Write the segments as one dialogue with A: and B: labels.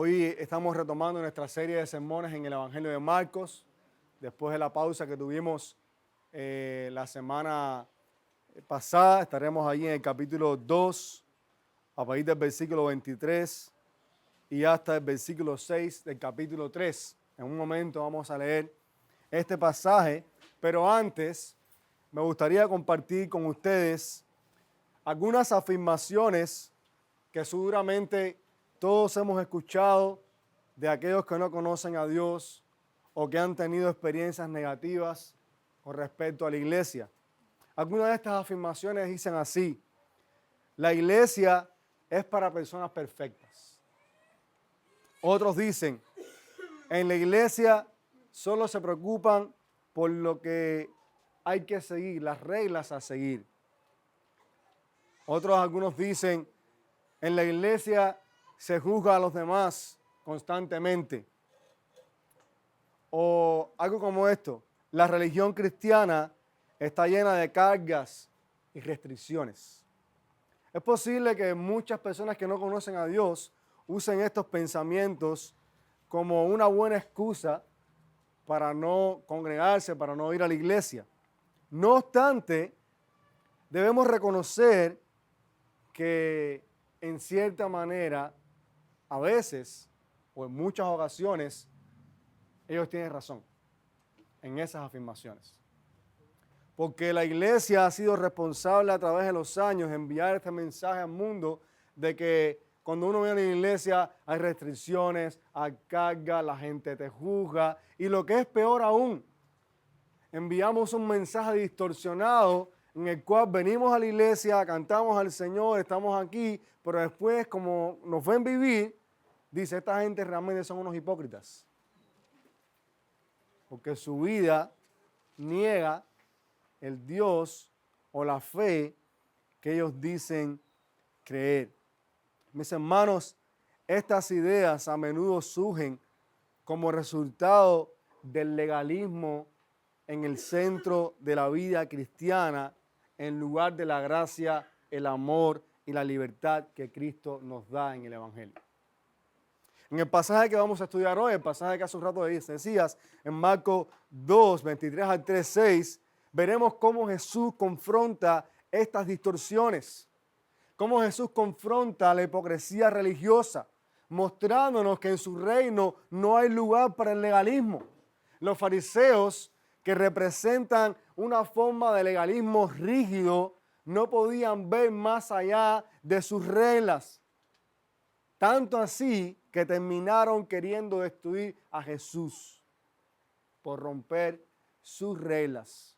A: Hoy estamos retomando nuestra serie de sermones en el Evangelio de Marcos, después de la pausa que tuvimos la semana pasada. Estaremos ahí en el capítulo 2, a partir del versículo 23 y hasta el versículo 6 del capítulo 3. En un momento vamos a leer este pasaje, pero antes me gustaría compartir con ustedes algunas afirmaciones que seguramente todos hemos escuchado de aquellos que no conocen a Dios o que han tenido experiencias negativas con respecto a la iglesia. Algunas de estas afirmaciones dicen así: la iglesia es para personas perfectas. Otros dicen, en la iglesia solo se preocupan por lo que hay que seguir, las reglas a seguir. Algunos dicen, en la iglesia se juzga a los demás constantemente. O algo como esto: la religión cristiana está llena de cargas y restricciones. Es posible que muchas personas que no conocen a Dios usen estos pensamientos como una buena excusa para no congregarse, para no ir a la iglesia. No obstante, debemos reconocer que en cierta manera, a veces o en muchas ocasiones, ellos tienen razón en esas afirmaciones. Porque la iglesia ha sido responsable a través de los años de enviar este mensaje al mundo de que cuando uno viene a la iglesia hay restricciones, hay carga, la gente te juzga y lo que es peor aún, enviamos un mensaje distorsionado en el cual venimos a la iglesia, cantamos al Señor, estamos aquí, pero después como nos ven vivir, dice, esta gente realmente son unos hipócritas. Porque su vida niega el Dios o la fe que ellos dicen creer. Mis hermanos, estas ideas a menudo surgen como resultado del legalismo en el centro de la vida cristiana, en lugar de la gracia, el amor y la libertad que Cristo nos da en el Evangelio. En el pasaje que vamos a estudiar hoy, el pasaje que hace un rato decías, en Marcos 2, 23 al 3, 6, veremos cómo Jesús confronta estas distorsiones, cómo Jesús confronta la hipocresía religiosa, mostrándonos que en su reino no hay lugar para el legalismo. Los fariseos, que representan una forma de legalismo rígido, no podían ver más allá de sus reglas. Tanto así que terminaron queriendo destruir a Jesús por romper sus reglas.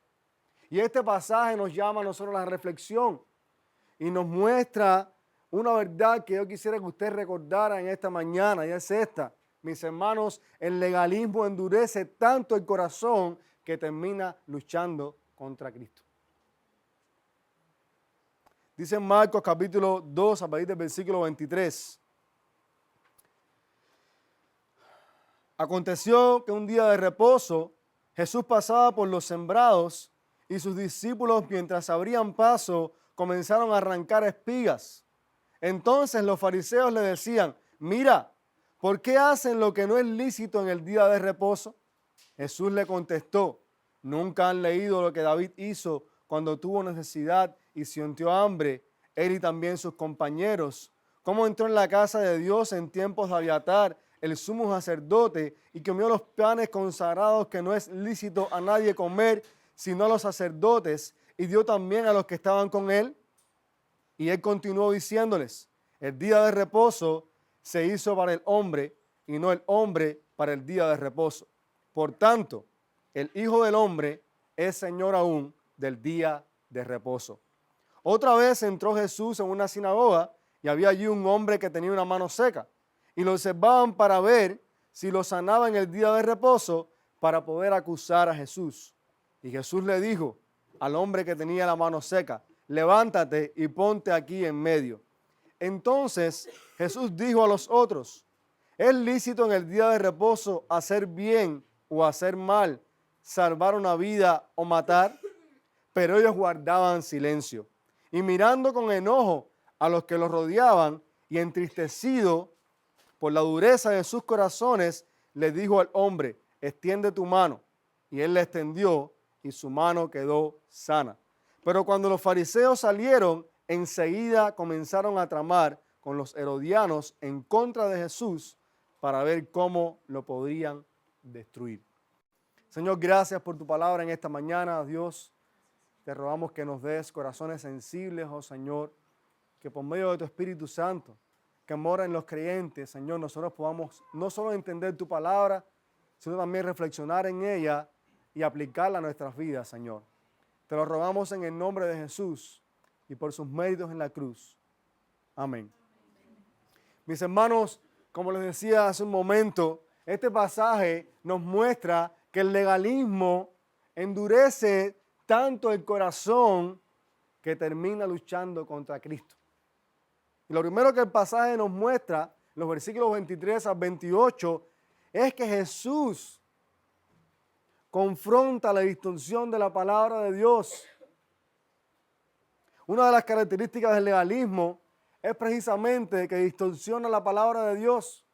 A: Y este pasaje nos llama a nosotros a la reflexión y nos muestra una verdad que yo quisiera que usted recordara en esta mañana, y es esta: mis hermanos, el legalismo endurece tanto el corazón que termina luchando contra Cristo. Dice en Marcos capítulo 2, a partir del versículo 23. Aconteció que un día de reposo Jesús pasaba por los sembrados y sus discípulos, mientras abrían paso, comenzaron a arrancar espigas. Entonces los fariseos le decían: mira, ¿por qué hacen lo que no es lícito en el día de reposo? Jesús le contestó: ¿nunca han leído lo que David hizo cuando tuvo necesidad y sintió hambre, él y también sus compañeros? ¿Cómo entró en la casa de Dios en tiempos de Abiatar, el sumo sacerdote, y comió los panes consagrados que no es lícito a nadie comer, sino a los sacerdotes, y dio también a los que estaban con él? Y él continuó diciéndoles: el día de reposo se hizo para el hombre, y no el hombre para el día de reposo. Por tanto, el Hijo del Hombre es Señor aún del día de reposo. Otra vez entró Jesús en una sinagoga y había allí un hombre que tenía una mano seca. Y lo observaban para ver si lo sanaba en el día de reposo, para poder acusar a Jesús. Y Jesús le dijo al hombre que tenía la mano seca: levántate y ponte aquí en medio. Entonces Jesús dijo a los otros: ¿es lícito en el día de reposo hacer bien o hacer mal, salvar una vida o matar? Pero ellos guardaban silencio. Y mirando con enojo a los que los rodeaban y entristecido por la dureza de sus corazones, le dijo al hombre, extiende tu mano. Y él la extendió y su mano quedó sana. Pero cuando los fariseos salieron, enseguida comenzaron a tramar con los herodianos en contra de Jesús para ver cómo lo podrían destruir. Señor, gracias por tu palabra en esta mañana, Dios. Te rogamos que nos des corazones sensibles, oh Señor, que por medio de tu Espíritu Santo, que mora en los creyentes, Señor, nosotros podamos no solo entender tu palabra, sino también reflexionar en ella y aplicarla a nuestras vidas, Señor. Te lo rogamos en el nombre de Jesús y por sus méritos en la cruz. Amén. Mis hermanos, como les decía hace un momento, este pasaje nos muestra que el legalismo endurece tanto el corazón que termina luchando contra Cristo. Y lo primero que el pasaje nos muestra, los versículos 23 al 28, es que Jesús confronta la distorsión de la palabra de Dios. Una de las características del legalismo es precisamente que distorsiona la palabra de Dios.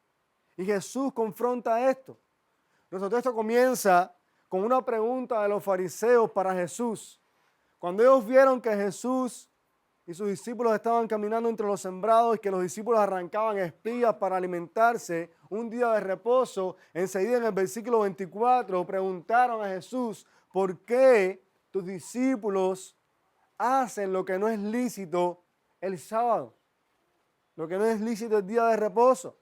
A: Y Jesús confronta esto. Nuestro texto comienza con una pregunta de los fariseos para Jesús. Cuando ellos vieron que Jesús y sus discípulos estaban caminando entre los sembrados y que los discípulos arrancaban espigas para alimentarse un día de reposo, enseguida en el versículo 24 preguntaron a Jesús, ¿por qué tus discípulos hacen lo que no es lícito el sábado? Lo que no es lícito el día de reposo.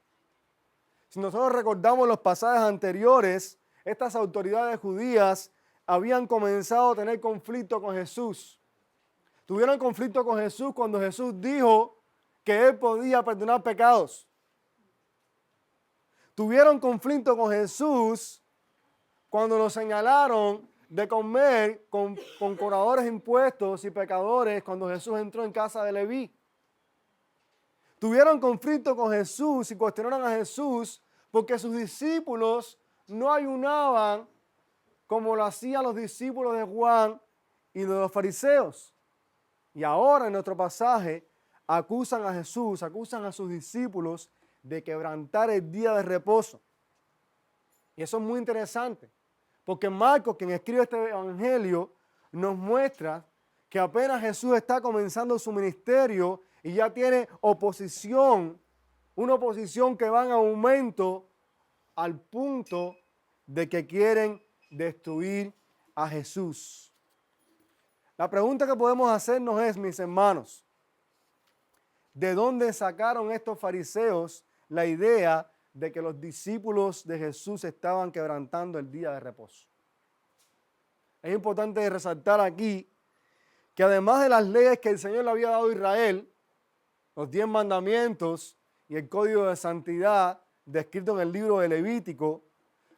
A: Si nosotros recordamos los pasajes anteriores, estas autoridades judías habían comenzado a tener conflicto con Jesús. Tuvieron conflicto con Jesús cuando Jesús dijo que Él podía perdonar pecados. Tuvieron conflicto con Jesús cuando lo señalaron de comer con cobradores de impuestos y pecadores cuando Jesús entró en casa de Leví. Tuvieron conflicto con Jesús y cuestionaron a Jesús porque sus discípulos no ayunaban como lo hacían los discípulos de Juan y de los fariseos. Y ahora en nuestro pasaje acusan a Jesús, acusan a sus discípulos de quebrantar el día de reposo. Y eso es muy interesante, porque Marcos, quien escribe este evangelio, nos muestra que apenas Jesús está comenzando su ministerio y ya tiene oposición, una oposición que va en aumento al punto de que quieren destruir a Jesús. La pregunta que podemos hacernos es, mis hermanos, ¿de dónde sacaron estos fariseos la idea de que los discípulos de Jesús estaban quebrantando el día de reposo? Es importante resaltar aquí que además de las leyes que el Señor le había dado a Israel, los 10 mandamientos y el código de santidad descrito en el libro de Levítico,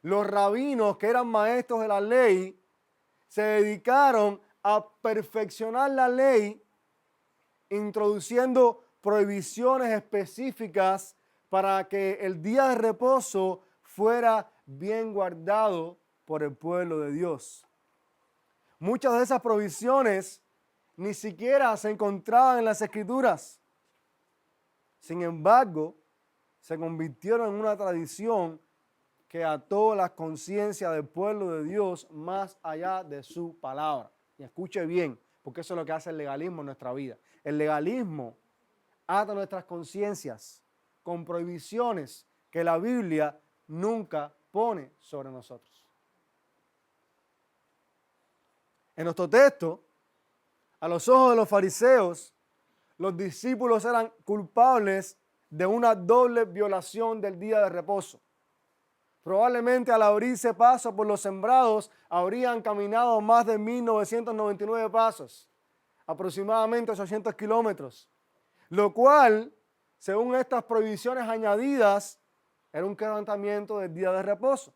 A: los rabinos que eran maestros de la ley se dedicaron a perfeccionar la ley, introduciendo prohibiciones específicas para que el día de reposo fuera bien guardado por el pueblo de Dios. Muchas de esas provisiones ni siquiera se encontraban en las Escrituras. Sin embargo, se convirtieron en una tradición que ató la conciencia del pueblo de Dios más allá de su palabra. Y escuche bien, porque eso es lo que hace el legalismo en nuestra vida. El legalismo ata nuestras conciencias con prohibiciones que la Biblia nunca pone sobre nosotros. En nuestro texto, a los ojos de los fariseos, los discípulos eran culpables de una doble violación del día de reposo. Probablemente al abrirse paso por los sembrados, habrían caminado más de 1999 pasos, aproximadamente 800 kilómetros, lo cual, según estas prohibiciones añadidas, era un quebrantamiento del día de reposo.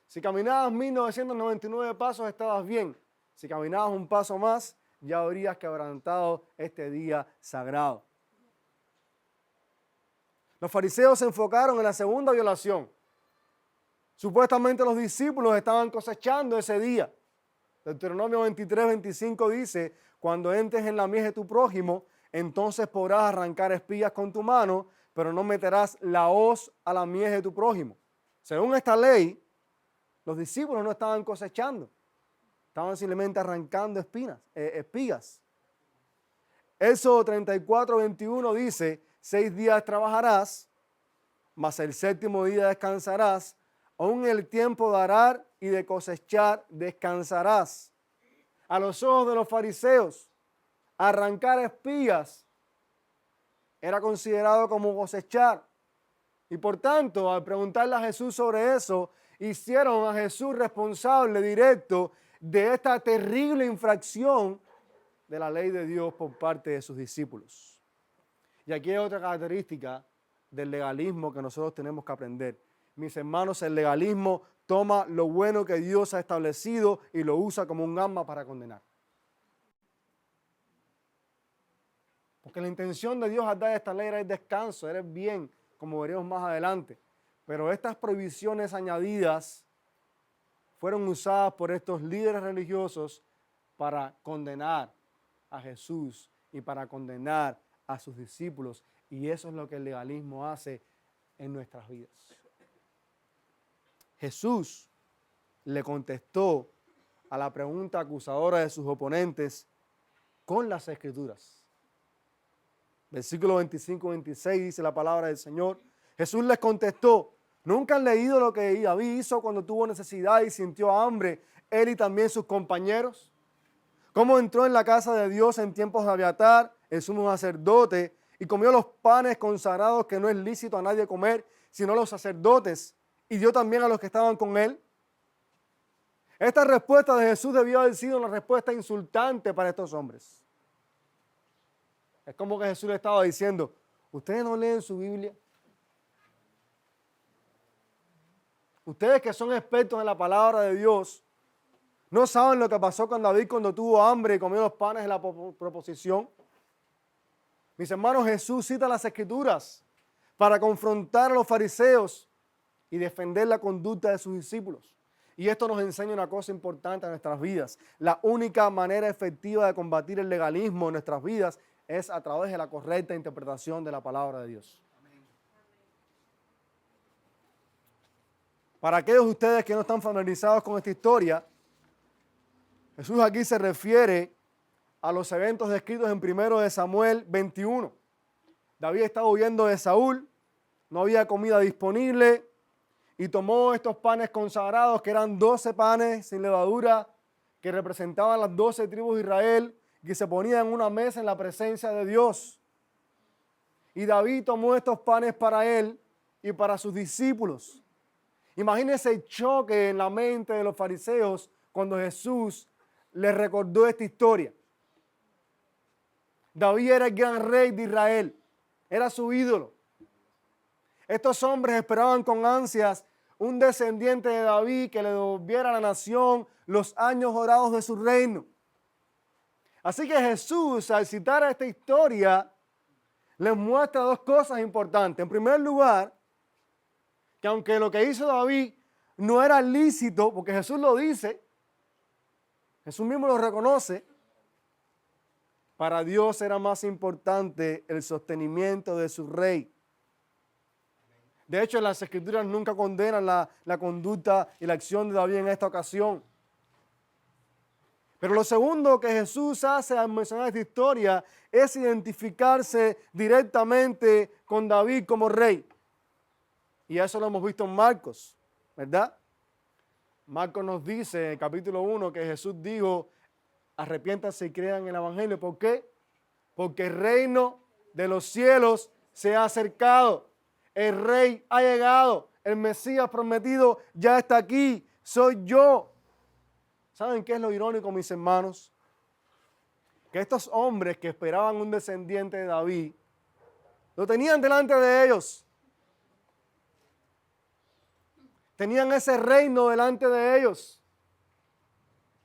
A: Si caminabas 1999 pasos, estabas bien. Si caminabas un paso más, ya habrías quebrantado este día sagrado. Los fariseos se enfocaron en la segunda violación. Supuestamente los discípulos estaban cosechando ese día. Deuteronomio 23:25 dice, cuando entres en la mies de tu prójimo, entonces podrás arrancar espigas con tu mano, pero no meterás la hoz a la mies de tu prójimo. Según esta ley, los discípulos no estaban cosechando, estaban simplemente arrancando espigas. Éxodo 34:21 dice, 6 días trabajarás, mas el séptimo día descansarás, aún el tiempo de arar y de cosechar descansarás. A los ojos de los fariseos, arrancar espigas era considerado como cosechar. Y por tanto, al preguntarle a Jesús sobre eso, hicieron a Jesús responsable directo de esta terrible infracción de la ley de Dios por parte de sus discípulos. Y aquí hay otra característica del legalismo que nosotros tenemos que aprender. Mis hermanos, el legalismo toma lo bueno que Dios ha establecido y lo usa como un arma para condenar. Porque la intención de Dios al dar esta ley era el descanso, era el bien, como veremos más adelante. Pero estas prohibiciones añadidas fueron usadas por estos líderes religiosos para condenar a Jesús y para condenar a sus discípulos. Y eso es lo que el legalismo hace en nuestras vidas. Jesús le contestó a la pregunta acusadora de sus oponentes con las Escrituras. Versículo 25-26 dice la palabra del Señor. Jesús les contestó, ¿nunca han leído lo que David hizo cuando tuvo necesidad y sintió hambre, él y también sus compañeros? ¿Cómo entró en la casa de Dios en tiempos de Abiatar, el sumo sacerdote, y comió los panes consagrados que no es lícito a nadie comer, sino a los sacerdotes, y dio también a los que estaban con él? Esta respuesta de Jesús debió haber sido una respuesta insultante para estos hombres. Es como que Jesús le estaba diciendo, ¿ustedes no leen su Biblia? Ustedes que son expertos en la palabra de Dios, ¿no saben lo que pasó con David cuando tuvo hambre y comió los panes de la proposición? Mis hermanos, Jesús cita las Escrituras para confrontar a los fariseos y defender la conducta de sus discípulos. Y esto nos enseña una cosa importante en nuestras vidas. La única manera efectiva de combatir el legalismo en nuestras vidas es a través de la correcta interpretación de la palabra de Dios. Para aquellos de ustedes que no están familiarizados con esta historia, Jesús aquí se refiere a los eventos descritos en 1 Samuel 21. David estaba huyendo de Saúl, no había comida disponible y tomó estos panes consagrados que eran 12 panes sin levadura que representaban las 12 tribus de Israel, que se ponían en una mesa en la presencia de Dios. Y David tomó estos panes para él y para sus discípulos. Imagínense el choque en la mente de los fariseos cuando Jesús les recordó esta historia. David era el gran rey de Israel, era su ídolo. Estos hombres esperaban con ansias un descendiente de David que le devolviera a la nación los años dorados de su reino. Así que Jesús, al citar esta historia, les muestra dos cosas importantes. En primer lugar, que aunque lo que hizo David no era lícito, porque Jesús lo dice, Jesús mismo lo reconoce, para Dios era más importante el sostenimiento de su rey. De hecho, las Escrituras nunca condenan la conducta y la acción de David en esta ocasión. Pero lo segundo que Jesús hace al mencionar esta historia es identificarse directamente con David como rey. Y eso lo hemos visto en Marcos, ¿verdad? Marcos nos dice en el capítulo 1 que Jesús dijo, arrepiéntanse y crean en el Evangelio. ¿Por qué? Porque el reino de los cielos se ha acercado. El rey ha llegado. El Mesías prometido ya está aquí. Soy yo. ¿Saben qué es lo irónico, mis hermanos? Que estos hombres que esperaban un descendiente de David, lo tenían delante de ellos. Tenían ese reino delante de ellos,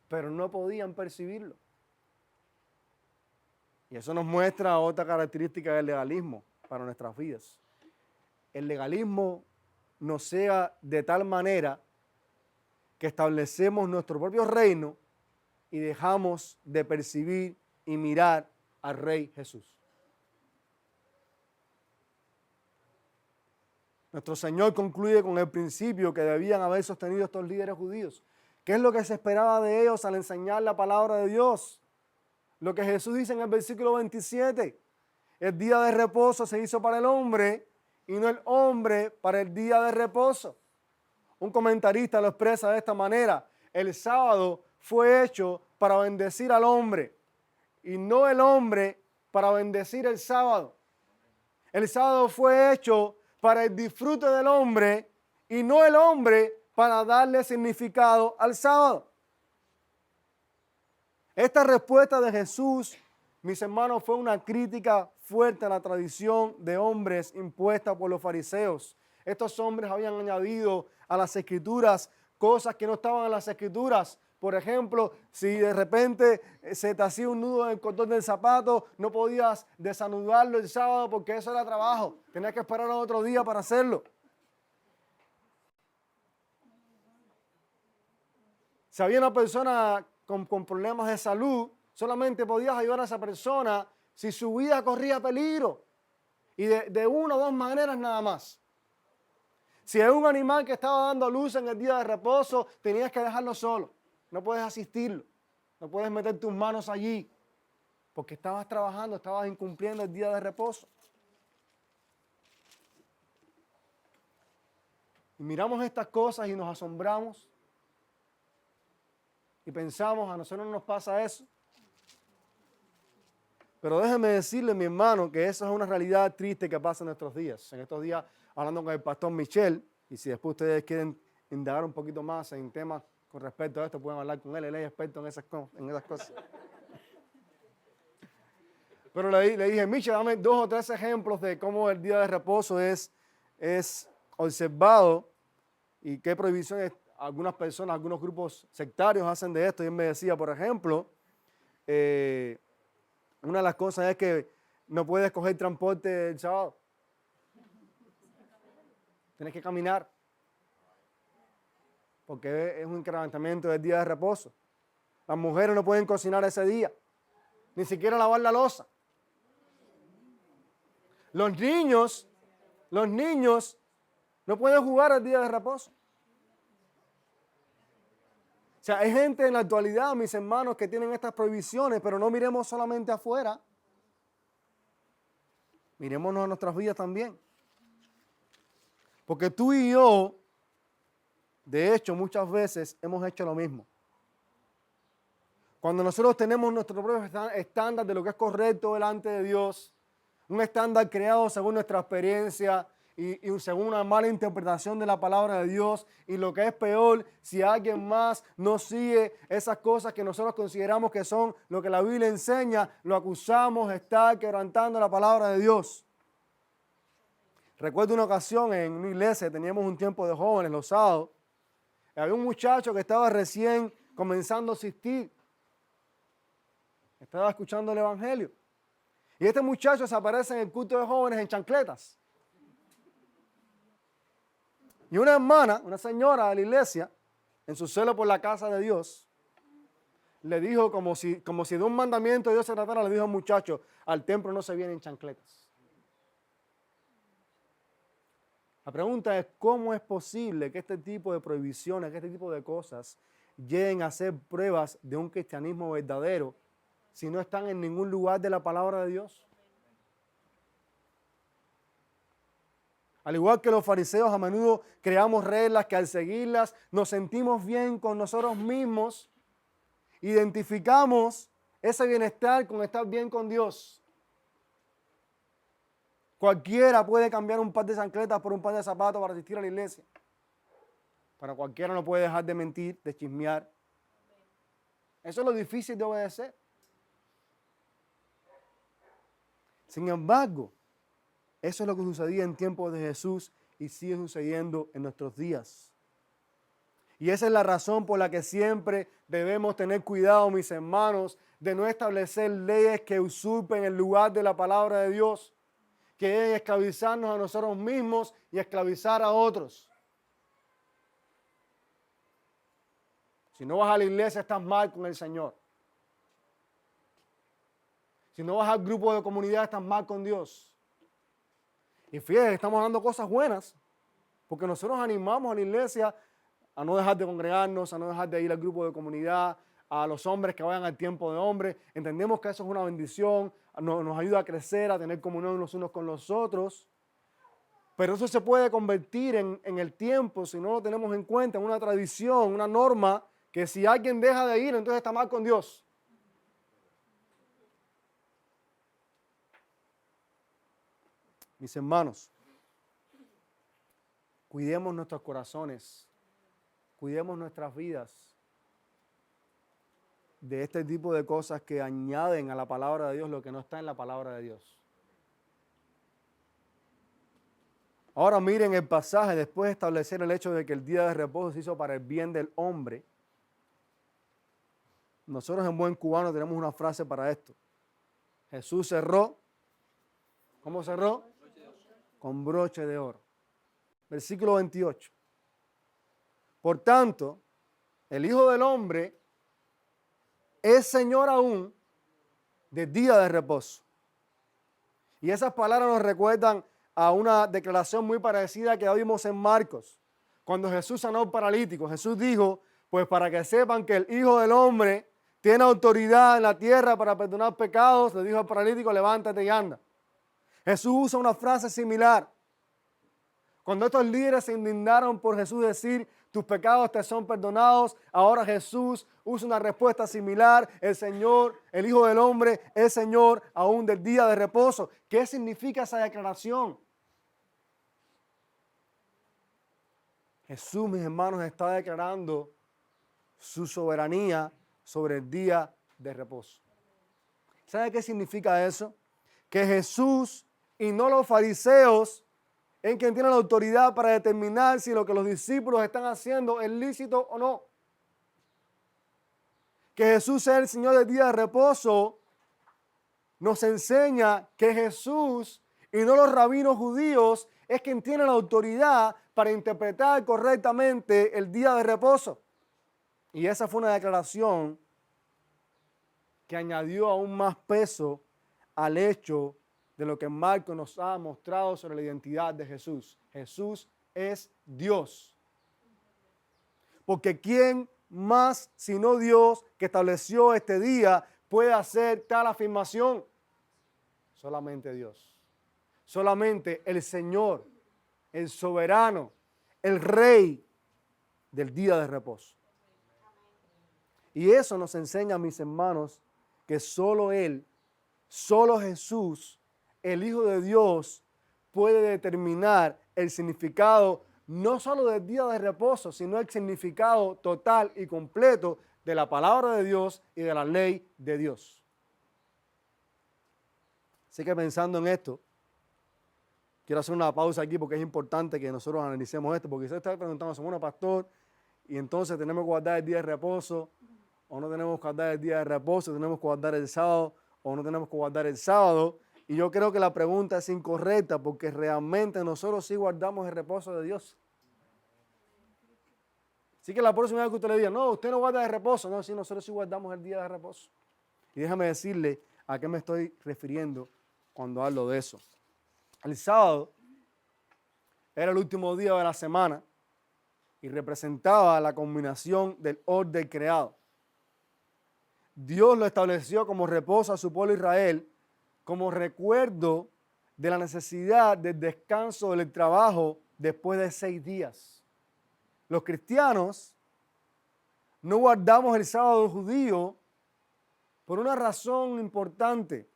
A: pero no podían percibirlo. Y eso nos muestra otra característica del legalismo para nuestras vidas. El legalismo nos sea de tal manera que establecemos nuestro propio reino y dejamos de percibir y mirar al Rey Jesús. Nuestro Señor concluye con el principio que debían haber sostenido estos líderes judíos. ¿Qué es lo que se esperaba de ellos al enseñar la palabra de Dios? Lo que Jesús dice en el versículo 27. El día de reposo se hizo para el hombre y no el hombre para el día de reposo. Un comentarista lo expresa de esta manera: el sábado fue hecho para bendecir al hombre y no el hombre para bendecir el sábado. El sábado fue hecho para el disfrute del hombre y no el hombre para darle significado al sábado. Esta respuesta de Jesús, mis hermanos, fue una crítica fuerte a la tradición de hombres impuesta por los fariseos. Estos hombres habían añadido a las escrituras cosas que no estaban en las escrituras. Por ejemplo, si de repente se te hacía un nudo en el cordón del zapato, no podías desanudarlo el sábado porque eso era trabajo. Tenías que esperar a otro día para hacerlo. Si había una persona con problemas de salud, solamente podías ayudar a esa persona si su vida corría peligro. Y de una o dos maneras nada más. Si es un animal que estaba dando luz en el día de reposo, tenías que dejarlo solo. No puedes asistirlo. No puedes meter tus manos allí. Porque estabas trabajando, estabas incumpliendo el día de reposo. Y miramos estas cosas y nos asombramos. Y pensamos, a nosotros no nos pasa eso. Pero déjeme decirle, mi hermano, que esa es una realidad triste que pasa en nuestros días. En estos días, hablando con el pastor Michel, y si después ustedes quieren indagar un poquito más en temas con respecto a esto, pueden hablar con él. Él es experto en esas cosas. Pero le dije, Michel, dame 2 o 3 ejemplos de cómo el día de reposo es observado y qué prohibiciones algunas personas, algunos grupos sectarios hacen de esto. Y él me decía, por ejemplo, una de las cosas es que no puedes coger transporte el sábado. Tienes que caminar. Porque es un incrementamiento del día de reposo. Las mujeres no pueden cocinar ese día. Ni siquiera lavar la loza. Los niños no pueden jugar el día de reposo. O sea, hay gente en la actualidad, mis hermanos, que tienen estas prohibiciones, pero no miremos solamente afuera. Miremonos a nuestras vidas también. Porque tú y yo, de hecho, muchas veces hemos hecho lo mismo. Cuando nosotros tenemos nuestro propio estándar de lo que es correcto delante de Dios, un estándar creado según nuestra experiencia y según una mala interpretación de la palabra de Dios, y lo que es peor, si alguien más no sigue esas cosas que nosotros consideramos que son lo que la Biblia enseña, lo acusamos de estar quebrantando la palabra de Dios. Recuerdo una ocasión en una iglesia, teníamos un tiempo de jóvenes los sábados, y había un muchacho que estaba recién comenzando a asistir. Estaba escuchando el evangelio. Y este muchacho se aparece en el culto de jóvenes en chancletas. Y una hermana, una señora de la iglesia, en su celo por la casa de Dios, le dijo como si de un mandamiento de Dios se tratara, le dijo al muchacho, al templo no se viene en chancletas. La pregunta es, ¿cómo es posible que este tipo de prohibiciones, que este tipo de cosas lleguen a ser pruebas de un cristianismo verdadero si no están en ningún lugar de la palabra de Dios? Al igual que los fariseos, a menudo creamos reglas que al seguirlas nos sentimos bien con nosotros mismos, identificamos ese bienestar con estar bien con Dios. Cualquiera puede cambiar un par de chancletas por un par de zapatos para asistir a la iglesia. Pero cualquiera no puede dejar de mentir, de chismear. Eso es lo difícil de obedecer. Sin embargo, eso es lo que sucedía en tiempos de Jesús y sigue sucediendo en nuestros días. Y esa es la razón por la que siempre debemos tener cuidado, mis hermanos, de no establecer leyes que usurpen el lugar de la palabra de Dios, que deben esclavizarnos a nosotros mismos y esclavizar a otros. Si no vas a la iglesia, estás mal con el Señor. Si no vas al grupo de comunidad, estás mal con Dios. Y fíjate, estamos hablando cosas buenas, Porque nosotros animamos a la iglesia a no dejar de congregarnos, a no dejar de ir al grupo de comunidad, a los hombres que vayan al tiempo de hombres. Entendemos que eso es una bendición, nos ayuda a crecer, a tener comunión los unos con los otros. Pero eso se puede convertir en el tiempo, si no lo tenemos en cuenta, en una tradición, una norma, que si alguien deja de ir, entonces está mal con Dios. Mis hermanos, cuidemos nuestros corazones, cuidemos nuestras vidas de este tipo de cosas que añaden a la palabra de Dios lo que no está en la palabra de Dios. Ahora miren el pasaje, después de establecer el hecho de que el día de reposo se hizo para el bien del hombre. Nosotros en buen cubano tenemos una frase para esto. Jesús cerró. ¿Cómo cerró? Con broche de oro. Versículo 28. Por tanto, el Hijo del Hombre es Señor aún del día de reposo. Y esas palabras nos recuerdan a una declaración muy parecida que vimos en Marcos. Cuando Jesús sanó al paralítico, Jesús dijo, pues para que sepan que el Hijo del Hombre tiene autoridad en la tierra para perdonar pecados, le dijo al paralítico, levántate y anda. Jesús usa una frase similar. Cuando estos líderes se indignaron por Jesús decir, tus pecados te son perdonados, ahora Jesús usa una respuesta similar. El Señor, el Hijo del Hombre, es Señor aún del día de reposo. ¿Qué significa esa declaración? Jesús, mis hermanos, está declarando su soberanía sobre el día de reposo. ¿Sabe qué significa eso? Que Jesús y no los fariseos en quien tienen la autoridad para determinar si lo que los discípulos están haciendo es lícito o no. Que Jesús sea el Señor del día de reposo nos enseña que Jesús y no los rabinos judíos es quien tiene la autoridad para interpretar correctamente el día de reposo. Y esa fue una declaración que añadió aún más peso al hecho de lo que Marcos nos ha mostrado sobre la identidad de Jesús. Jesús es Dios. Porque ¿quién más sino Dios que estableció este día puede hacer tal afirmación? Solamente Dios. Solamente el Señor, el soberano, el Rey del día de reposo. Y eso nos enseña, mis hermanos, que solo Él, solo Jesús, el Hijo de Dios, puede determinar el significado no solo del día de reposo, sino el significado total y completo de la palabra de Dios y de la ley de Dios. Así que pensando en esto, quiero hacer una pausa aquí porque es importante que nosotros analicemos esto, porque usted está preguntando, bueno, pastor, y entonces tenemos que guardar el día de reposo, o no tenemos que guardar el día de reposo, tenemos que guardar el sábado, o no tenemos que guardar el sábado. Y yo creo que la pregunta es incorrecta porque realmente nosotros sí guardamos el reposo de Dios. Así que la próxima vez que usted le diga, no, usted no guarda el reposo, no, sí, nosotros sí guardamos el día de reposo. Y déjame decirle a qué me estoy refiriendo cuando hablo de eso. El sábado era el último día de la semana y representaba la culminación del orden creado. Dios lo estableció como reposo a su pueblo Israel, como recuerdo de la necesidad del descanso del trabajo después de 6 días. Los cristianos no guardamos el sábado judío por una razón importante.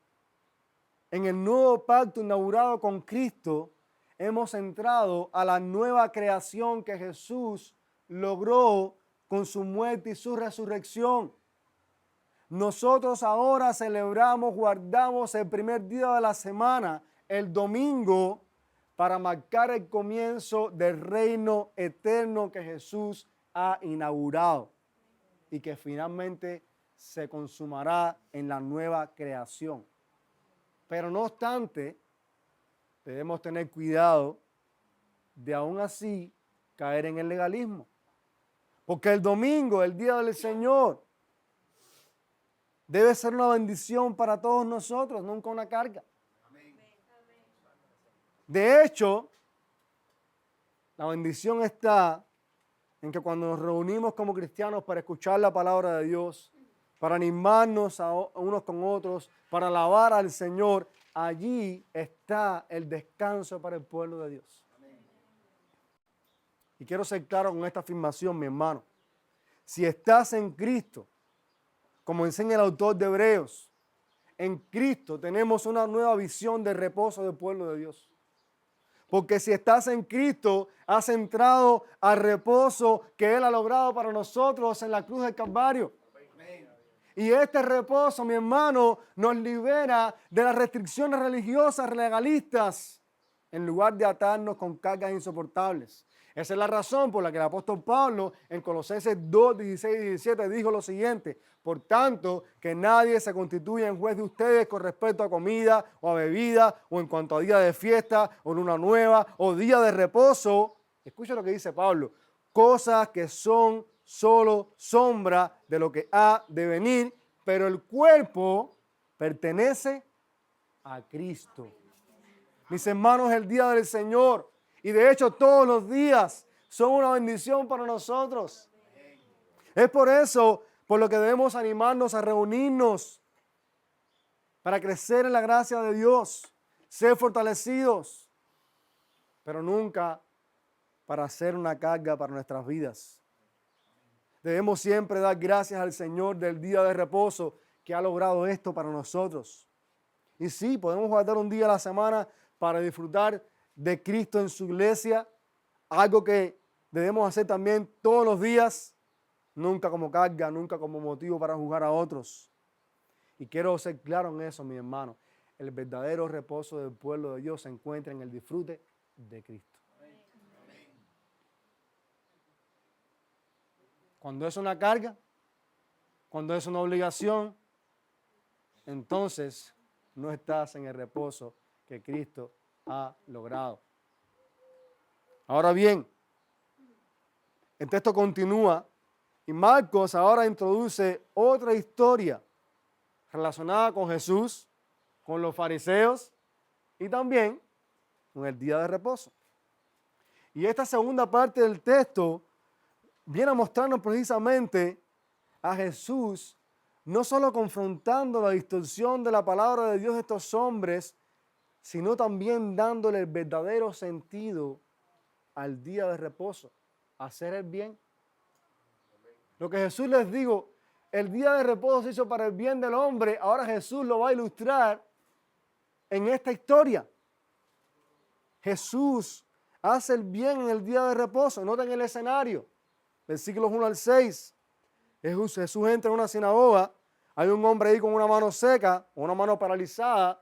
A: En el nuevo pacto inaugurado con Cristo, hemos entrado a la nueva creación que Jesús logró con su muerte y su resurrección. Nosotros ahora celebramos, guardamos el primer día de la semana, el domingo, para marcar el comienzo del reino eterno que Jesús ha inaugurado y que finalmente se consumará en la nueva creación. Pero no obstante, debemos tener cuidado de aún así caer en el legalismo. Porque el domingo, el día del Señor, debe ser una bendición para todos nosotros, nunca una carga. De hecho, La bendición está en que cuando nos reunimos como cristianos para escuchar la palabra de Dios, para animarnos a unos con otros, para alabar al Señor, allí está el descanso para el pueblo de Dios. Y quiero ser claro con esta afirmación, mi hermano. Si estás en Cristo, como enseña el autor de Hebreos, en Cristo tenemos una nueva visión de reposo del pueblo de Dios. Porque si estás en Cristo, has entrado al reposo que Él ha logrado para nosotros en la cruz del Calvario. Y este reposo, mi hermano, nos libera de las restricciones religiosas legalistas en lugar de atarnos con cargas insoportables. Esa es la razón por la que el apóstol Pablo en Colosenses 2, 16 y 17 dijo lo siguiente: por tanto, que nadie se constituya en juez de ustedes con respecto a comida o a bebida o en cuanto a día de fiesta o luna nueva o día de reposo. Escucha lo que dice Pablo: cosas que son solo sombra de lo que ha de venir, pero el cuerpo pertenece a Cristo. Mis hermanos, el día del Señor, y de hecho todos los días, son una bendición para nosotros. Es por eso por lo que debemos animarnos a reunirnos para crecer en la gracia de Dios, ser fortalecidos, pero nunca para hacer una carga para nuestras vidas. Debemos siempre dar gracias al Señor del día de reposo que ha logrado esto para nosotros. Y sí, podemos guardar un día a la semana para disfrutar de Cristo en su iglesia, algo que debemos hacer también todos los días, nunca como carga, nunca como motivo para juzgar a otros. Y quiero ser claro en eso, mi hermano. El verdadero reposo del pueblo de Dios se encuentra en el disfrute de Cristo. Cuando es una carga, cuando es una obligación, entonces no estás en el reposo que Cristo ha logrado. Ahora bien, el texto continúa y Marcos ahora introduce otra historia relacionada con Jesús, con los fariseos y también con el día de reposo. Y esta segunda parte del texto viene a mostrarnos precisamente a Jesús no solo confrontando la distorsión de la palabra de Dios de estos hombres, sino también dándole el verdadero sentido al día de reposo, hacer el bien. Lo que Jesús les dijo, el día de reposo se hizo para el bien del hombre, ahora Jesús lo va a ilustrar en esta historia. Jesús hace el bien en el día de reposo. Noten el escenario, versículos 1 al 6. Jesús entra en una sinagoga, hay un hombre ahí con una mano seca, una mano paralizada,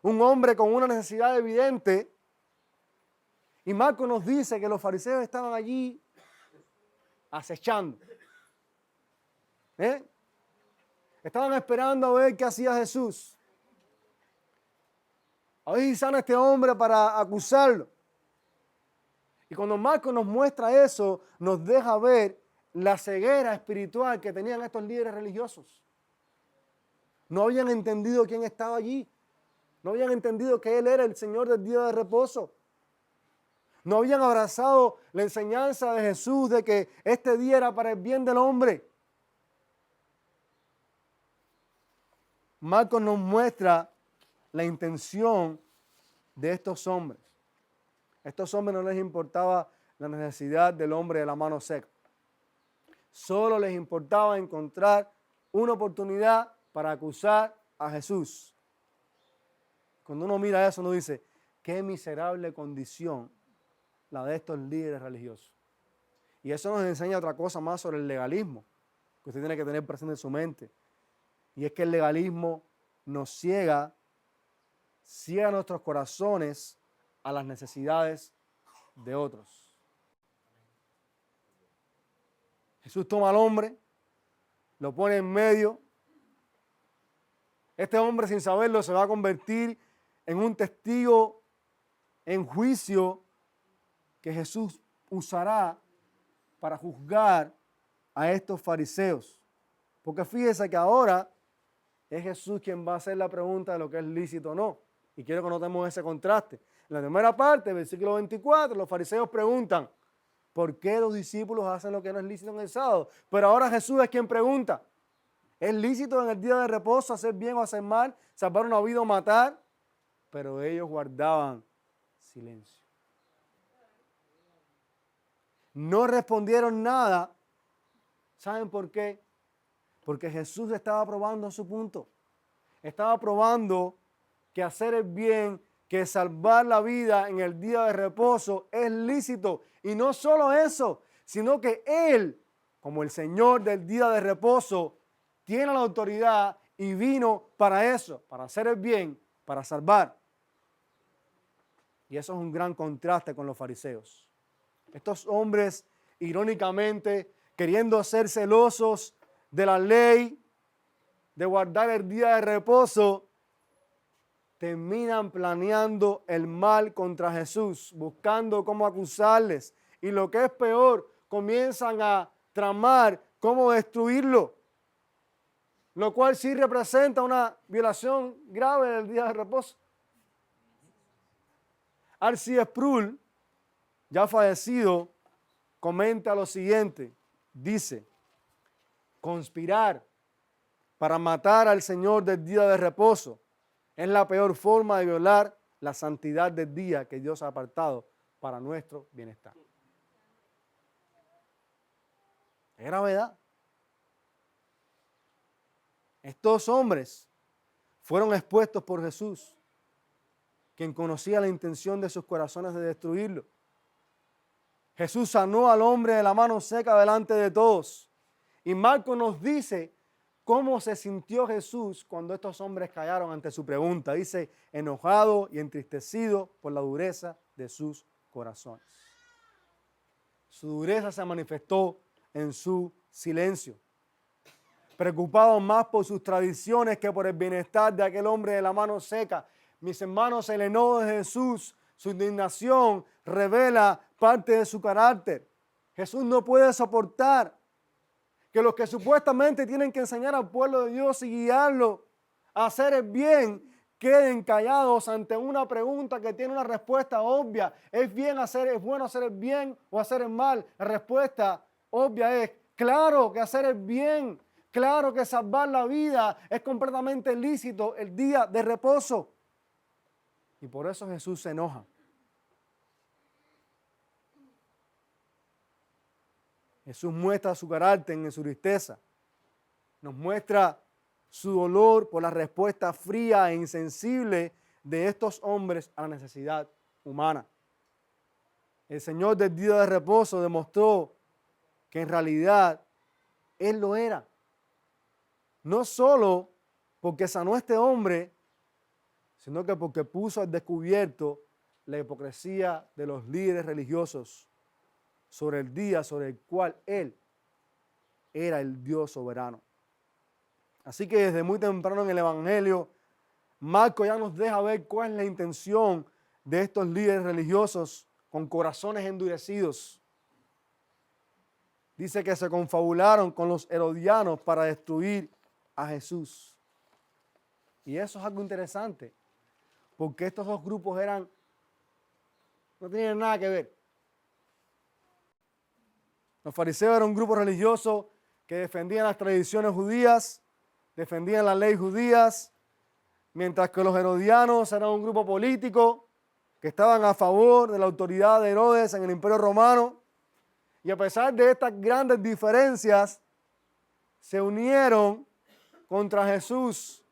A: un hombre con una necesidad evidente. Y Marcos nos dice que los fariseos estaban allí acechando. Estaban esperando a ver qué hacía Jesús. A ver si sana a este hombre para acusarlo. Y cuando Marcos nos muestra eso, nos deja ver la ceguera espiritual que tenían estos líderes religiosos. No habían entendido quién estaba allí. No habían entendido que Él era el Señor del día de reposo. No habían abrazado la enseñanza de Jesús de que este día era para el bien del hombre. Marcos nos muestra la intención de estos hombres. A estos hombres no les importaba la necesidad del hombre de la mano seca. Solo les importaba encontrar una oportunidad para acusar a Jesús. Cuando uno mira eso, uno dice, qué miserable condición la de estos líderes religiosos. Y eso nos enseña otra cosa más sobre el legalismo, que usted tiene que tener presente en su mente. Y es que el legalismo nos ciega nuestros corazones a las necesidades de otros. Jesús toma al hombre, lo pone en medio. Este hombre, sin saberlo, se va a convertir en un testigo en juicio que Jesús usará para juzgar a estos fariseos. Porque fíjese que ahora es Jesús quien va a hacer la pregunta de lo que es lícito o no. Y quiero que notemos ese contraste. En la primera parte, versículo 24, los fariseos preguntan, ¿por qué los discípulos hacen lo que no es lícito en el sábado? Pero ahora Jesús es quien pregunta, ¿es lícito en el día de reposo hacer bien o hacer mal, salvar una vida o matar? Pero ellos guardaban silencio. No respondieron nada. ¿Saben por qué? Porque Jesús estaba probando su punto. Estaba probando que hacer el bien, que salvar la vida en el día de reposo es lícito. Y no solo eso, sino que Él, como el Señor del día de reposo, tiene la autoridad y vino para eso, para hacer el bien, para salvar. Y eso es un gran contraste con los fariseos. Estos hombres, irónicamente, queriendo ser celosos de la ley, de guardar el día de reposo, terminan planeando el mal contra Jesús, buscando cómo acusarles. Y lo que es peor, comienzan a tramar cómo destruirlo, lo cual sí representa una violación grave del día de reposo. R.C. Sproul, ya fallecido, comenta lo siguiente, dice, conspirar para matar al Señor del día de reposo es la peor forma de violar la santidad del día que Dios ha apartado para nuestro bienestar. Es gravedad. Estos hombres fueron expuestos por Jesús, quien conocía la intención de sus corazones de destruirlo. Jesús sanó al hombre de la mano seca delante de todos. Y Marcos nos dice cómo se sintió Jesús cuando estos hombres callaron ante su pregunta. Dice, enojado y entristecido por la dureza de sus corazones. Su dureza se manifestó en su silencio. Preocupado más por sus tradiciones que por el bienestar de aquel hombre de la mano seca. Mis hermanos, el enojo de Jesús, su indignación, revela parte de su carácter. Jesús no puede soportar que los que supuestamente tienen que enseñar al pueblo de Dios y guiarlo a hacer el bien, queden callados ante una pregunta que tiene una respuesta obvia. ¿Es bueno hacer el bien o hacer el mal? La respuesta obvia es, claro que hacer el bien, claro que salvar la vida es completamente lícito el día de reposo. Y por eso Jesús se enoja. Jesús muestra su carácter en su tristeza. Nos muestra su dolor por la respuesta fría e insensible de estos hombres a la necesidad humana. El Señor del día de reposo demostró que en realidad Él lo era. No solo porque sanó a este hombre, sino que porque puso al descubierto la hipocresía de los líderes religiosos sobre el día sobre el cual Él era el Dios soberano. Así que desde muy temprano en el Evangelio, Marcos ya nos deja ver cuál es la intención de estos líderes religiosos con corazones endurecidos. Dice que se confabularon con los herodianos para destruir a Jesús. Y eso es algo interesante, porque estos dos grupos no tenían nada que ver. Los fariseos eran un grupo religioso que defendían las tradiciones judías, defendían las leyes judías, mientras que los herodianos eran un grupo político que estaban a favor de la autoridad de Herodes en el Imperio Romano. Y a pesar de estas grandes diferencias, se unieron contra Jesús.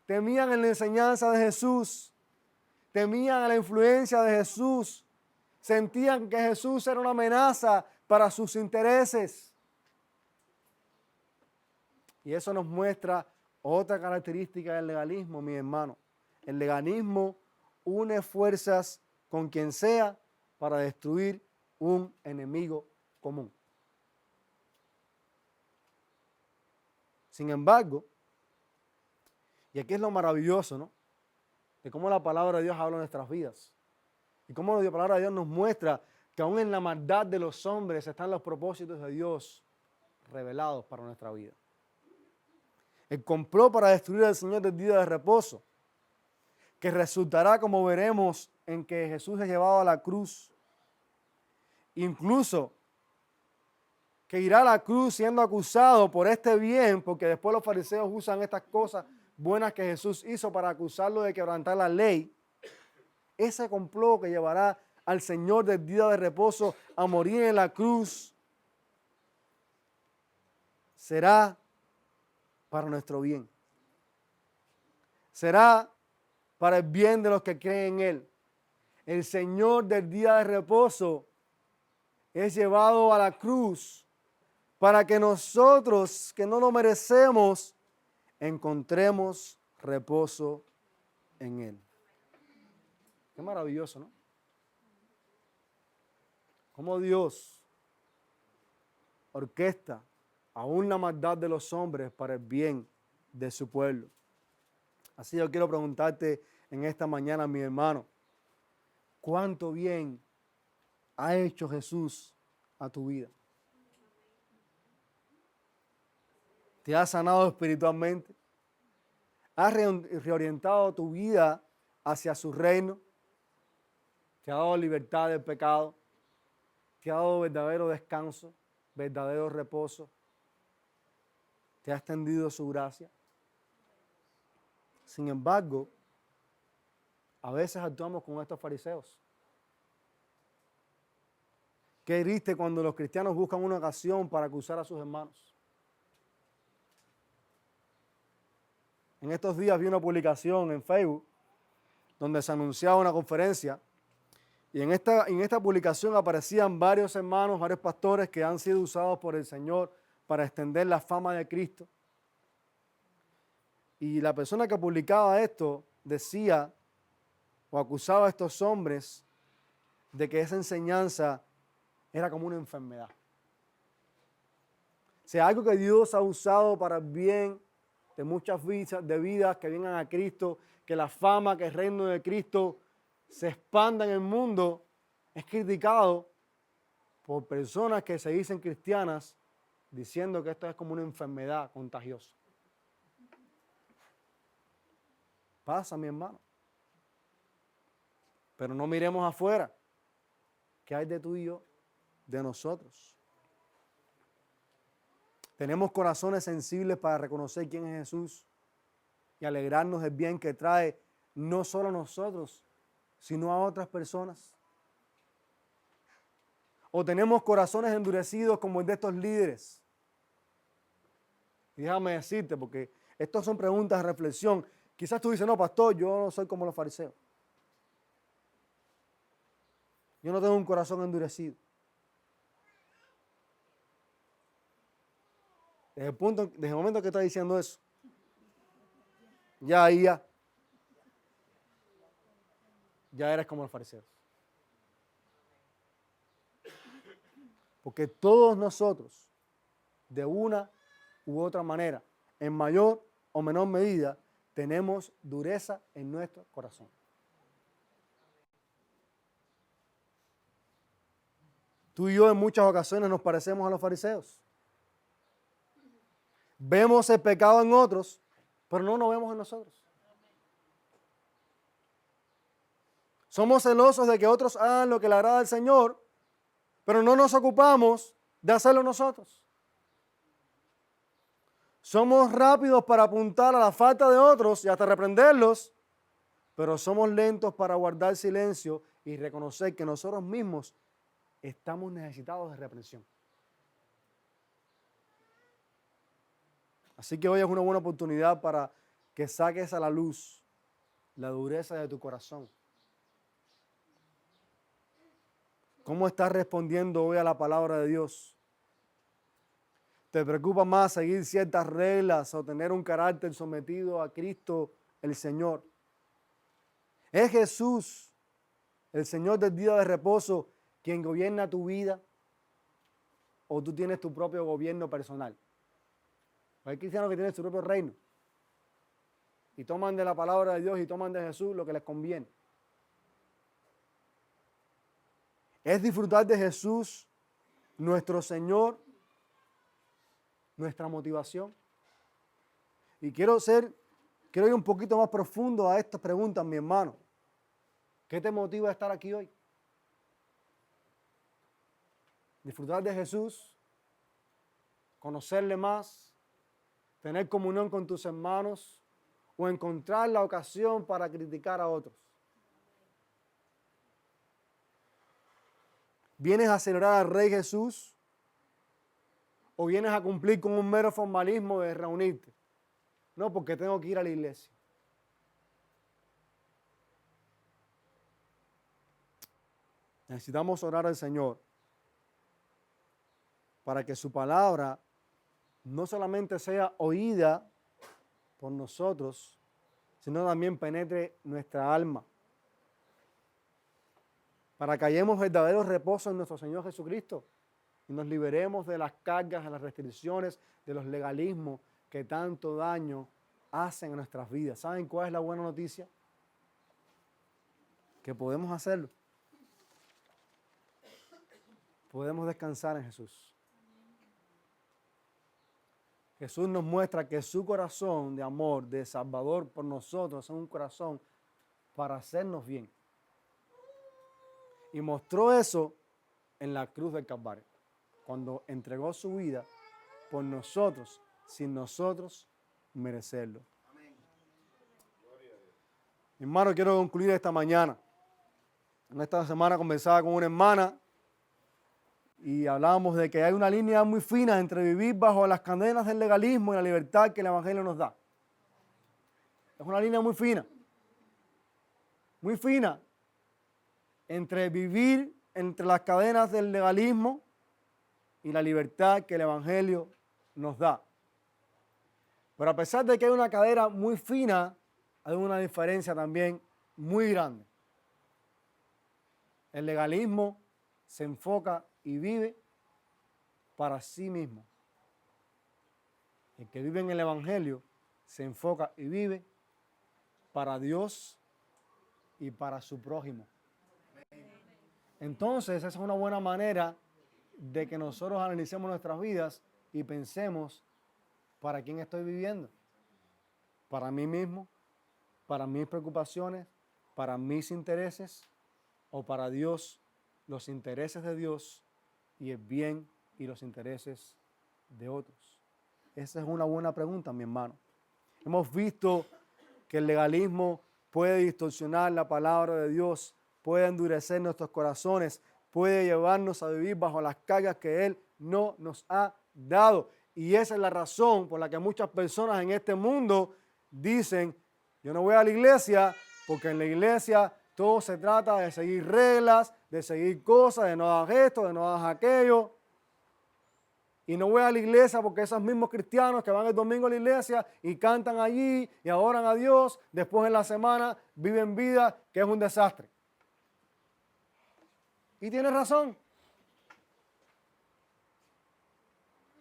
A: Temían en la enseñanza de Jesús, temían la influencia de Jesús, sentían que Jesús era una amenaza para sus intereses. Y eso nos muestra otra característica del legalismo, mi hermano. El legalismo une fuerzas con quien sea para destruir un enemigo común. Sin embargo, y aquí es lo maravilloso, ¿no? De cómo la palabra de Dios habla en nuestras vidas. Y cómo la palabra de Dios nos muestra que aún en la maldad de los hombres están los propósitos de Dios revelados para nuestra vida. El complot para destruir al Señor del día de reposo que resultará, como veremos, en que Jesús es llevado a la cruz. Incluso que irá a la cruz siendo acusado por este bien, porque después los fariseos usan estas cosas buenas que Jesús hizo para acusarlo de quebrantar la ley. Ese complot que llevará al Señor del día de reposo a morir en la cruz será para nuestro bien. Será para el bien de los que creen en Él. El Señor del día de reposo es llevado a la cruz para que nosotros, que no lo merecemos, encontremos reposo en Él. Qué maravilloso, ¿no? Cómo Dios orquesta aún la maldad de los hombres para el bien de su pueblo. Así yo quiero preguntarte en esta mañana, mi hermano, ¿cuánto bien ha hecho Jesús a tu vida? ¿Te ha sanado espiritualmente? ¿Has reorientado tu vida hacia su reino? ¿Te ha dado libertad del pecado? ¿Te ha dado verdadero descanso, verdadero reposo? ¿Te ha extendido su gracia? Sin embargo, a veces actuamos como estos fariseos. Qué triste cuando los cristianos buscan una ocasión para acusar a sus hermanos. En estos días vi una publicación en Facebook donde se anunciaba una conferencia y en esta publicación aparecían varios hermanos, varios pastores que han sido usados por el Señor para extender la fama de Cristo. Y la persona que publicaba esto decía o acusaba a estos hombres de que esa enseñanza era como una enfermedad. O sea, algo que Dios ha usado para el bien de muchas vidas que vengan a Cristo, que la fama, que el reino de Cristo se expanda en el mundo, es criticado por personas que se dicen cristianas diciendo que esto es como una enfermedad contagiosa. Pasa, mi hermano. Pero no miremos afuera. ¿Qué hay de tú y yo? De nosotros. Tenemos corazones sensibles para reconocer quién es Jesús y alegrarnos del bien que trae no solo a nosotros, sino a otras personas. O tenemos corazones endurecidos como el de estos líderes. Y déjame decirte, porque estas son preguntas de reflexión. Quizás tú dices, no, pastor, yo no soy como los fariseos. Yo no tengo un corazón endurecido. Desde el momento que estás diciendo eso, ya eres como los fariseos. Porque todos nosotros, de una u otra manera, en mayor o menor medida, tenemos dureza en nuestro corazón. Tú y yo en muchas ocasiones nos parecemos a los fariseos. Vemos el pecado en otros, pero no nos vemos en nosotros. Somos celosos de que otros hagan lo que le agrada al Señor, pero no nos ocupamos de hacerlo nosotros. Somos rápidos para apuntar a la falta de otros y hasta reprenderlos, pero somos lentos para guardar silencio y reconocer que nosotros mismos estamos necesitados de reprensión. Así que hoy es una buena oportunidad para que saques a la luz la dureza de tu corazón. ¿Cómo estás respondiendo hoy a la palabra de Dios? ¿Te preocupa más seguir ciertas reglas o tener un carácter sometido a Cristo el Señor? ¿Es Jesús, el Señor del día de reposo, quien gobierna tu vida? ¿O tú tienes tu propio gobierno personal? Hay cristianos que tienen su propio reino y toman de la palabra de Dios y toman de Jesús lo que les conviene. ¿Es disfrutar de Jesús, nuestro Señor, nuestra motivación? Y quiero ser quiero ir un poquito más profundo a estas preguntas, mi hermano. ¿Qué te motiva a estar aquí hoy? Disfrutar de Jesús, conocerle más, tener comunión con tus hermanos o encontrar la ocasión para criticar a otros. ¿Vienes a celebrar al Rey Jesús o vienes a cumplir con un mero formalismo de reunirte? No, porque tengo que ir a la iglesia. Necesitamos orar al Señor para que su palabra no solamente sea oída por nosotros, sino también penetre nuestra alma. Para que hallemos verdadero reposo en nuestro Señor Jesucristo y nos liberemos de las cargas, de las restricciones, de los legalismos que tanto daño hacen en nuestras vidas. ¿Saben cuál es la buena noticia? Que podemos hacerlo. Podemos descansar en Jesús. Jesús nos muestra que su corazón de amor, de Salvador por nosotros, es un corazón para hacernos bien. Y mostró eso en la cruz del Calvario, cuando entregó su vida por nosotros, sin nosotros merecerlo. Mi hermano, quiero concluir esta mañana. En esta semana conversaba con una hermana y hablábamos de que hay una línea muy fina entre vivir bajo las cadenas del legalismo y la libertad que el Evangelio nos da. Es una línea muy fina entre vivir entre las cadenas del legalismo y la libertad que el Evangelio nos da. Pero a pesar de que hay una cadena muy fina, hay una diferencia también muy grande. El legalismo se enfoca y vive para sí mismo. El que vive en el Evangelio se enfoca y vive para Dios y para su prójimo. Entonces, esa es una buena manera de que nosotros analicemos nuestras vidas y pensemos, ¿para quién estoy viviendo? ¿Para mí mismo? ¿Para mis preocupaciones? ¿Para mis intereses? ¿O para Dios, los intereses de Dios y el bien y los intereses de otros? Esa es una buena pregunta, mi hermano. Hemos visto que el legalismo puede distorsionar la palabra de Dios, puede endurecer nuestros corazones, puede llevarnos a vivir bajo las cargas que Él no nos ha dado. Y esa es la razón por la que muchas personas en este mundo dicen, yo no voy a la iglesia porque en la iglesia todo se trata de seguir reglas, de seguir cosas, de no hagas esto, de no hagas aquello. Y no voy a la iglesia porque esos mismos cristianos que van el domingo a la iglesia y cantan allí y adoran a Dios, después en la semana viven vida que es un desastre. Y tiene razón.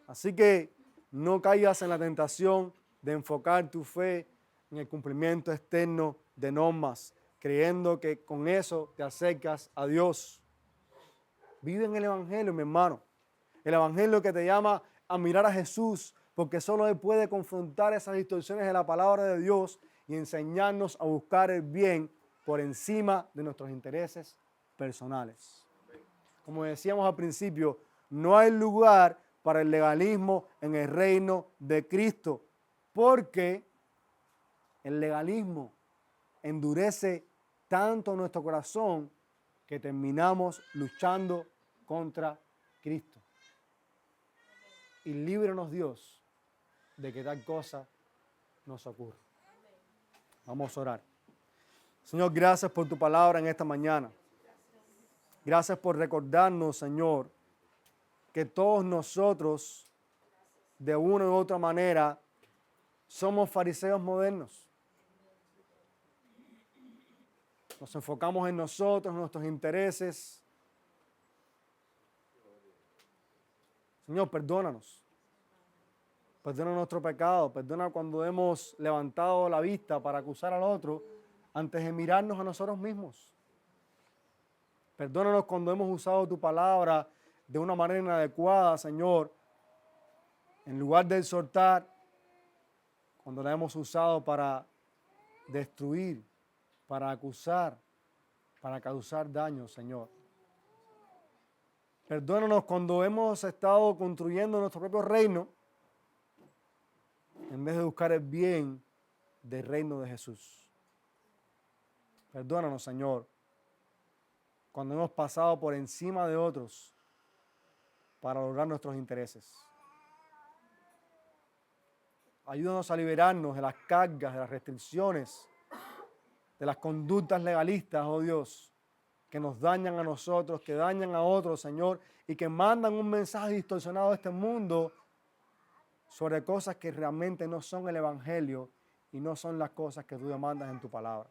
A: Así que no caigas en la tentación de enfocar tu fe en el cumplimiento externo de normas, creyendo que con eso te acercas a Dios. Vive en el Evangelio, mi hermano. El Evangelio que te llama a mirar a Jesús, porque solo Él puede confrontar esas distorsiones de la palabra de Dios y enseñarnos a buscar el bien por encima de nuestros intereses personales. Como decíamos al principio, no hay lugar para el legalismo en el reino de Cristo, porque el legalismo endurece tanto nuestro corazón que terminamos luchando contra Cristo. Y líbranos Dios de que tal cosa nos ocurra. Vamos a orar. Señor, gracias por tu palabra en esta mañana. Gracias por recordarnos, Señor, que todos nosotros, de una u otra manera, somos fariseos modernos. Nos enfocamos en nosotros, en nuestros intereses. Señor, perdónanos. Perdona nuestro pecado. Perdona cuando hemos levantado la vista para acusar al otro antes de mirarnos a nosotros mismos. Perdónanos cuando hemos usado tu palabra de una manera inadecuada, Señor. En lugar de exhortar, cuando la hemos usado para destruir, para acusar, para causar daño, Señor. Perdónanos cuando hemos estado construyendo nuestro propio reino en vez de buscar el bien del reino de Jesús. Perdónanos, Señor, cuando hemos pasado por encima de otros para lograr nuestros intereses. Ayúdanos a liberarnos de las cargas, de las restricciones, de las conductas legalistas, oh Dios, que nos dañan a nosotros, que dañan a otros, Señor, y que mandan un mensaje distorsionado a este mundo sobre cosas que realmente no son el Evangelio y no son las cosas que tú demandas en tu palabra.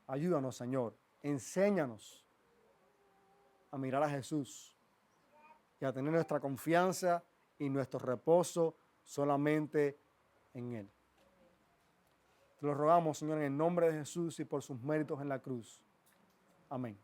A: Ayúdanos, Señor, enséñanos a mirar a Jesús y a tener nuestra confianza y nuestro reposo solamente en Él. Te lo rogamos, Señor, en el nombre de Jesús y por sus méritos en la cruz. Amén.